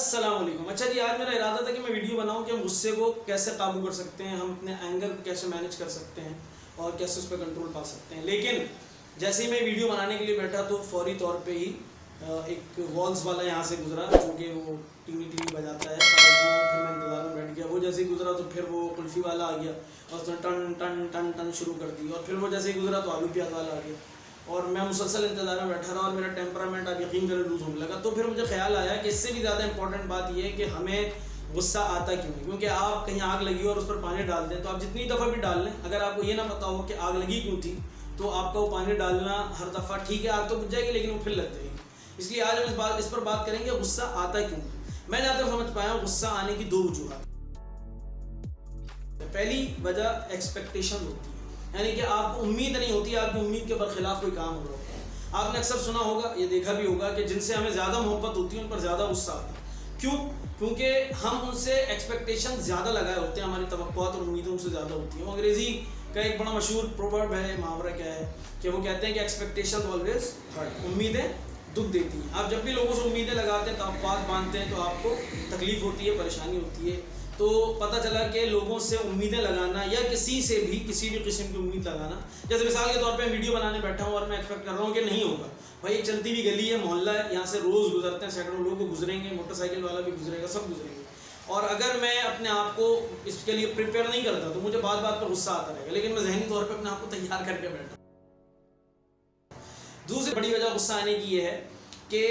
السلام علیکم. اچھا جی, آج میرا ارادہ تھا کہ میں ویڈیو بناؤں کہ ہم غصے کو کیسے قابو کر سکتے ہیں, ہم اپنے اینگر کو کیسے مینیج کر سکتے ہیں اور کیسے اس پہ کنٹرول پا سکتے ہیں. لیکن جیسے ہی میں ویڈیو بنانے کے لیے بیٹھا تو فوری طور پہ ہی ایک والز والا یہاں سے گزرا, چونکہ وہ ٹی وی بجاتا ہے, اور وہ پھر میں انتظار میں بیٹھ گیا. وہ جیسے ہی گزرا تو پھر وہ کلفی والا آ گیا اور اس نے ٹن ٹن ٹن ٹن شروع کر دی, اور پھر وہ جیسے ہی گزرا تو آلو پیاز والا آ گیا, اور میں مسلسل انتظار میں بیٹھا رہا اور میرا ٹیمپرامنٹ آپ یقین کریں لوز ہونے لگا. تو پھر مجھے خیال آیا کہ اس سے بھی زیادہ امپورٹنٹ بات یہ ہے کہ ہمیں غصہ آتا کیوں ہے. کیونکہ آپ کہیں آگ لگی اور اس پر پانی ڈال دیں تو آپ جتنی دفعہ بھی ڈال لیں, اگر آپ کو یہ نہ پتا ہو کہ آگ لگی کیوں تھی تو آپ کا وہ پانی ڈالنا ہر دفعہ ٹھیک ہے, آگ تو بجھ جائے گی لیکن وہ پھر لگ جائے گی. اس لیے آج ہم اس پر بات کریں گے غصہ آتا کیوں. میں جہاں تک سمجھ پایا ہوں غصہ آنے کی دو وجوہات. پہلی وجہ ایکسپیکٹیشن ہوتی ہے, یعنی کہ آپ کو امید نہیں ہوتی, آپ کی امید کے برخلاف کوئی کام ہو رہا ہوتا ہے. آپ نے اکثر سنا ہوگا, یہ دیکھا بھی ہوگا کہ جن سے ہمیں زیادہ محبت ہوتی ہے ان پر زیادہ غصہ آتا ہے. کیوں؟ کیونکہ ہم ان سے ایکسپیکٹیشن زیادہ لگائے ہوتے ہیں, ہماری توقعات اور امیدیں ان سے زیادہ ہوتی ہیں. انگریزی کا ایک بڑا مشہور پروورب ہے, محاورہ کیا ہے کہ وہ کہتے ہیں کہ ایکسپیکٹیشن آلویز ہرٹ, امیدیں دکھ دیتی ہیں. آپ جب بھی لوگوں سے امیدیں لگاتے ہیں, توقعات باندھتے ہیں تو آپ کو تکلیف ہوتی ہے, پریشانی ہوتی ہے. تو پتہ چلا کہ لوگوں سے امیدیں لگانا یا کسی سے بھی کسی بھی قسم کی امید لگانا, جیسے مثال کے طور پہ ویڈیو بنانے بیٹھا ہوں اور میں ایکسپیکٹ کر رہا ہوں کہ نہیں ہوگا, بھائی ایک چلتی ہوئی گلی ہے, محلہ ہے, یہاں سے روز گزرتے ہیں, سینکڑوں لوگ گزریں گے, موٹر سائیکل والا بھی گزرے گا, سب گزریں گے, اور اگر میں اپنے آپ کو اس کے لیے پریپیئر نہیں کرتا تو مجھے بات بات پر غصہ آتا رہے گا. لیکن میں ذہنی طور پہ اپنے آپ کو تیار کر کے بیٹھا. دوسری بڑی وجہ غصہ آنے کی یہ ہے کہ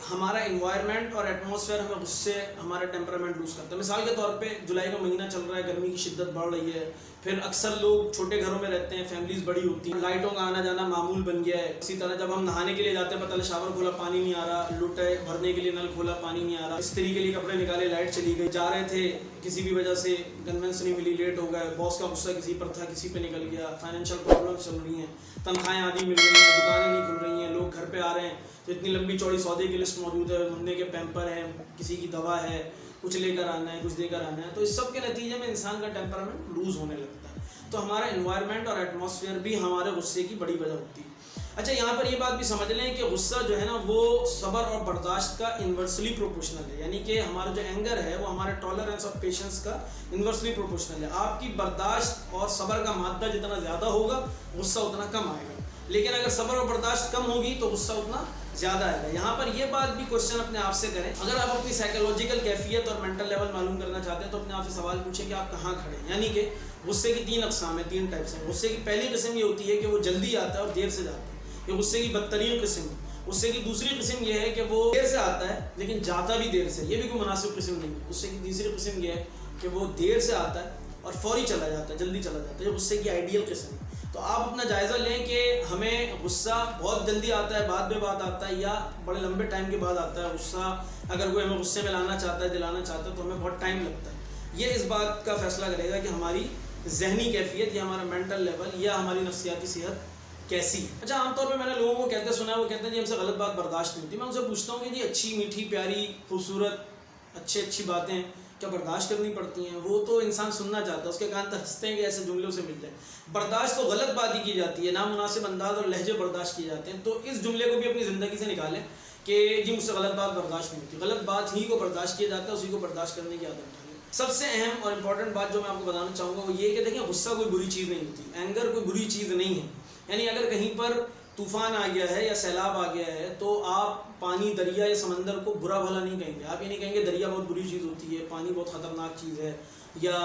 ہمارا انوائرمنٹ اور ایٹماسفیئر ہمیں غصے ہمارا ٹیمپرامنٹ لوز کرتا ہے. مثال کے طور پہ جولائی کا مہینہ چل رہا ہے, گرمی کی شدت بڑھ رہی ہے, پھر اکثر لوگ چھوٹے گھروں میں رہتے ہیں, فیملیز بڑی ہوتی ہیں, لائٹوں کا آنا جانا معمول بن گیا ہے. اسی طرح جب ہم نہانے کے لیے جاتے ہیں, پتہ چلا شاور کھولا پانی نہیں آ رہا, لٹ ہے بھرنے کے لیے نل کھولا پانی نہیں آ رہا, استری کے لیے کپڑے نکالے لائٹ چلی گئی, جا رہے تھے کسی بھی وجہ سے کنوینس نہیں ملی, لیٹ ہو گئے, باس کا غصہ کسی پر تھا کسی پہ نکل گیا, فائنینشیل پرابلم چل رہی ہیں, تنخواہیں آدھی مل رہی ہیں, دکانیں نہیں کھل رہی ہیں, لوگ گھر پہ آ رہے ہیں تو اتنی لمبی چوڑی سودے کی لسٹ موجود ہے, منڈے کے پیمپر ہیں, کسی کی دوا ہے, کچھ لے کر آنا ہے, کچھ دے کر آنا ہے. تو اس سب کے نتیجے میں انسان کا ٹیمپرامنٹ لوز ہونے لگتا ہے. تو ہمارا انوائرمنٹ اور ایٹماسفیئر بھی ہمارے غصے کی بڑی وجہ ہوتی ہے. اچھا, یہاں پر یہ بات بھی سمجھ لیں کہ غصہ جو ہے نا وہ صبر اور برداشت کا انورسلی پروپورشنل ہے. یعنی کہ ہمارا جو اینگر ہے وہ ہمارے ٹالرنس اور پیشنس کا انورسلی پروپورشنل ہے. آپ کی برداشت اور صبر کا مادہ جتنا زیادہ ہوگا غصہ اتنا کم آئے گا, لیکن اگر صبر اور برداشت کم ہوگی تو غصہ اتنا زیادہ آئے گا. یہاں پر یہ بات بھی کوشچن اپنے آپ سے کریں, اگر آپ اپنی سائیکولوجیکل کیفیت اور مینٹل لیول معلوم کرنا چاہتے ہیں تو اپنے آپ سے سوال پوچھیں کہ آپ کہاں کھڑے ہیں. یعنی کہ غصے کی تین اقسام ہیں, تین ٹائپس ہیں. غصے کی پہلی قسم یہ ہوتی ہے کہ وہ جلدی آتا ہے اور دیر سے جاتا ہے, یہ غصے کی بدترین قسم ہے. غصے کی دوسری قسم یہ ہے کہ وہ دیر سے آتا ہے لیکن جاتا بھی دیر سے, یہ بھی کوئی مناسب قسم نہیں ہے. غصے کی تیسری قسم یہ ہے کہ وہ دیر سے آتا ہے اور فوری چلا جاتا ہے, جلدی چلا جاتا ہے, یہ غصے کی آئیڈیل قسم ہے. تو آپ اپنا جائزہ لیں کہ ہمیں غصہ بہت جلدی آتا ہے, بعد میں بعد آتا ہے, یا بڑے لمبے ٹائم کے بعد آتا ہے. غصہ اگر کوئی ہمیں غصے میں لانا چاہتا ہے, دلانا چاہتا ہے تو ہمیں بہت ٹائم لگتا ہے. یہ اس بات کا فیصلہ کرے گا کہ ہماری ذہنی کیفیت یا ہمارا مینٹل لیول یا ہماری نفسیاتی صحت کیسی ہے. اچھا, عام طور پہ میں نے لوگوں کو کہتے سنا ہے, وہ کہتے ہیں جی ہم سے غلط بات برداشت نہیں ہوتی. میں ان سے پوچھتا ہوں کہ جی اچھی میٹھی پیاری خوبصورت اچھی باتیں کیا برداشت کرنی پڑتی ہیں؟ وہ تو انسان سننا چاہتا ہے, اس کے کان ترستے ہیں کہ ایسے جملوں سے مل جائے. برداشت تو غلط بات ہی کی جاتی ہے, نامناسب انداز اور لہجے برداشت کیے جاتے ہیں. تو اس جملے کو بھی اپنی زندگی سے نکالیں کہ جی مجھ سے غلط بات برداشت نہیں ہوتی. غلط بات ہی کو برداشت کیا جاتا ہے, اسی کو برداشت کرنے کی عادت ڈالیں. سب سے اہم اور امپورٹنٹ بات جو میں آپ کو بتانا چاہوں گا وہ یہ کہ دیکھیں غصہ کوئی بری چیز نہیں ہوتی, اینگر کوئی بری چیز نہیں ہے. یعنی اگر کہیں پر طوفان آ گیا ہے یا سیلاب آ گیا ہے تو آپ پانی, دریا یا سمندر کو برا بھلا نہیں کہیں گے. آپ یہ نہیں کہیں گے دریا بہت بری چیز ہوتی ہے, پانی بہت خطرناک چیز ہے, یا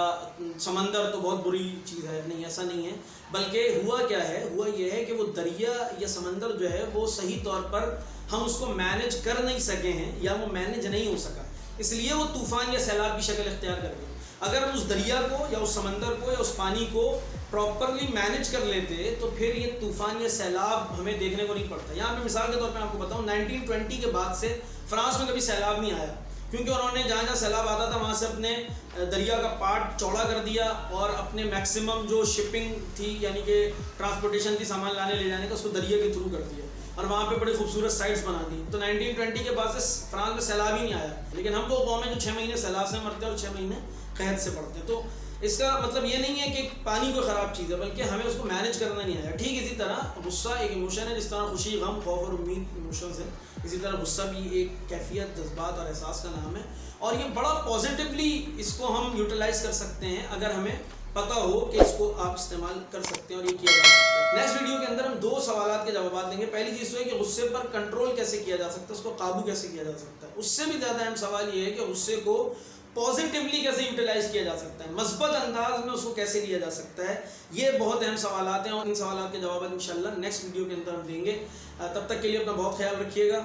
سمندر تو بہت بری چیز ہے. نہیں, ایسا نہیں ہے. بلکہ ہوا کیا ہے, ہوا یہ ہے کہ وہ دریا یا سمندر جو ہے وہ صحیح طور پر ہم اس کو مینیج کر نہیں سکے ہیں, یا وہ مینیج نہیں ہو سکا, اس لیے وہ طوفان یا سیلاب کی شکل اختیار کر گئے. اگر ہم اس دریا کو یا اس سمندر کو یا اس پانی کو پراپرلی مینیج کر لیتے تو پھر یہ طوفان یا سیلاب ہمیں دیکھنے کو نہیں پڑتا. یہاں پہ مثال کے طور پہ آپ کو بتاؤں, 1920 کے بعد سے فرانس میں کبھی سیلاب نہیں آیا, کیونکہ انہوں نے جہاں جہاں سیلاب آتا تھا وہاں سے اپنے دریا کا پارٹ چوڑا کر دیا اور اپنے میکسیمم جو شپنگ تھی یعنی کہ ٹرانسپورٹیشن تھی سامان لانے لے جانے کا, اس کو دریا کے تھرو کر دیا اور وہاں پہ بڑی خوبصورت سائٹس بنا دی. تو 1920 کے بعد سے فرانس میں سیلاب ہی نہیں آیا. لیکن ہم وہ قوم ہے جو 6 مہینے سیلاب سے مرتے ہیں اور 6 مہینے قحط سے پڑتے ہیں. تو اس کا مطلب یہ نہیں ہے کہ پانی کوئی خراب چیز ہے, بلکہ ہمیں اس کو مینیج کرنا نہیں آیا. ٹھیک اسی طرح غصہ ایک ایموشن ہے, جس طرح خوشی, غم, خوف اور امید ایموشنز ہیں. اسی طرح غصہ بھی ایک کیفیت، جذبات اور احساس کا نام ہے، اور یہ بڑا پازیٹیولی اس کو ہم یوٹیلائز کر سکتے ہیں اگر ہمیں پتہ ہو کہ اس کو آپ استعمال کر سکتے ہیں اور یہ کیا جا سکتا ہے۔ نیکسٹ ویڈیو کے اندر ہم 2 سوالات کے جوابات دیں گے۔ پہلی چیز تو ہے کہ غصے پر کنٹرول کیسے کیا جا سکتا ہے، اس کو قابو کیسے کیا جا سکتا ہے۔ اس سے بھی زیادہ اہم سوال یہ ہے کہ غصے کو پازیٹیولی کیسے یوٹیلائز کیا جا سکتا ہے، مثبت انداز میں اس کو کیسے لیا جا سکتا ہے۔ یہ بہت اہم سوالات ہیں اور ان سوالات کے جوابات انشاءاللہ نیکسٹ ویڈیو کے اندر ہم دیں گے۔ تب تک کے لیے اپنا بہت خیال رکھیے گا۔